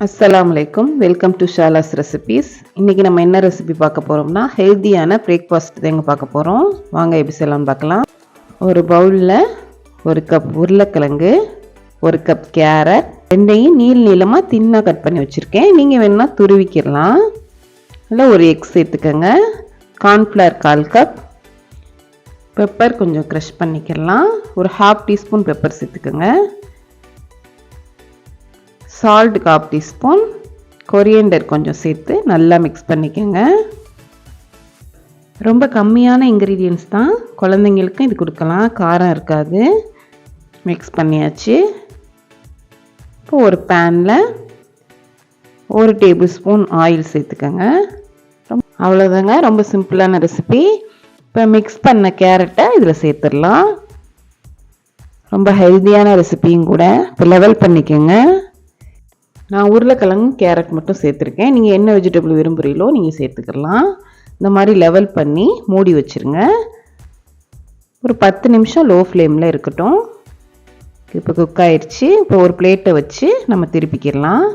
அஸ்ஸலாமு அலைக்கும். Welcome to Shala's recipes. இன்றைக்கி நம்ம என்ன ரெசிபி பார்க்க போகிறோம்னா ஹெல்த்தியான பிரேக்ஃபாஸ்ட் தாங்க பார்க்க போகிறோம். வாங்க எப்படி செய்யலாம்னு பார்க்கலாம். ஒரு பவுலில் 1 கப் உருளைக்கிழங்கு, 1 கப் கேரட், ரெண்டையும் நீளமாக தின்னாக கட் பண்ணி வச்சுருக்கேன். நீங்கள் வேணுன்னா துருவிக்கிடலாம். இல்லை ஒரு எக் சேர்த்துக்கோங்க. கார்ன்ஃப்ளவர் 1/4 கப், பெப்பர் கொஞ்சம் க்ரஷ் பண்ணிக்கலாம். ஒரு 1/2 டீஸ்பூன் பெப்பர் சேர்த்துக்கோங்க. சால்ட் 1/4 டீஸ்பூன், கொரியண்டர் கொஞ்சம் சேர்த்து நல்லா மிக்ஸ் பண்ணிக்கோங்க. ரொம்ப கம்மியான இன்க்ரீடியன்ட்ஸ் தான், குழந்தைங்களுக்கும் இது கொடுக்கலாம், காரம் இருக்காது. மிக்ஸ் பண்ணியாச்சு. இப்போ ஒரு பேனில் 1 டேபிள் ஸ்பூன் ஆயில் சேர்த்துக்கோங்க. அவ்வளோதாங்க, ரொம்ப சிம்பிளான ரெசிபி. இப்போ மிக்ஸ் பண்ண கேரட்டை இதில் சேர்த்துடலாம். ரொம்ப ஹெல்த்தியான ரெசிபியும் கூட. இப்போ லெவல் பண்ணிக்கோங்க. நான் உருளைக்கிழங்கு கேரட் மட்டும் சேர்த்துருக்கேன். நீங்கள் என்ன வெஜிடபிள் விரும்புகிறீங்களோ நீங்கள் சேர்த்துக்கலாம். இந்த மாதிரி லெவல் பண்ணி மூடி வச்சுருங்க. ஒரு 10 நிமிஷம் லோ ஃப்ளேமில் இருக்கட்டும். இப்போ குக் ஆயிடுச்சு. இப்போ ஒரு பிளேட்டை வச்சு நம்ம திருப்பிக்கிடலாம்.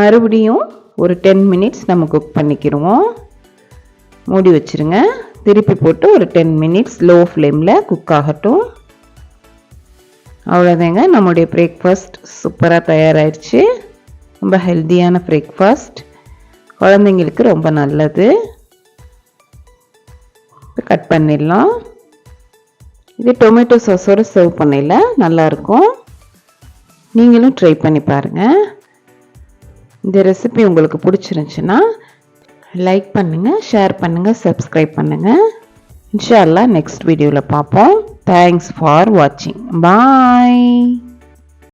மறுபடியும் ஒரு 10 மினிட்ஸ் நம்ம குக் பண்ணிக்கிடுவோம். மூடி வச்சுருங்க. திருப்பி போட்டு ஒரு 10 மினிட்ஸ் லோ ஃப்ளேமில் குக் ஆகட்டும். அவ்வளோதாங்க, நம்முடைய பிரேக்ஃபாஸ்ட் சூப்பராக தயாராகிடுச்சு. ரொம்ப ஹெல்த்தியான பிரேக்ஃபாஸ்ட், குழந்தைங்களுக்கு ரொம்ப நல்லது. கட் பண்ணிடலாம். இது டொமேட்டோ சாஸோடு சர்வ் பண்ணல நல்லாயிருக்கும். நீங்களும் ட்ரை பண்ணி பாருங்கள். இந்த ரெசிபி உங்களுக்கு பிடிச்சிருந்துச்சுன்னா லைக் பண்ணுங்கள், ஷேர் பண்ணுங்கள், சப்ஸ்கிரைப் பண்ணுங்கள். இன்ஷா அல்லாஹ் நெக்ஸ்ட் வீடியோவில் பார்ப்போம். Thanks for watching. Bye.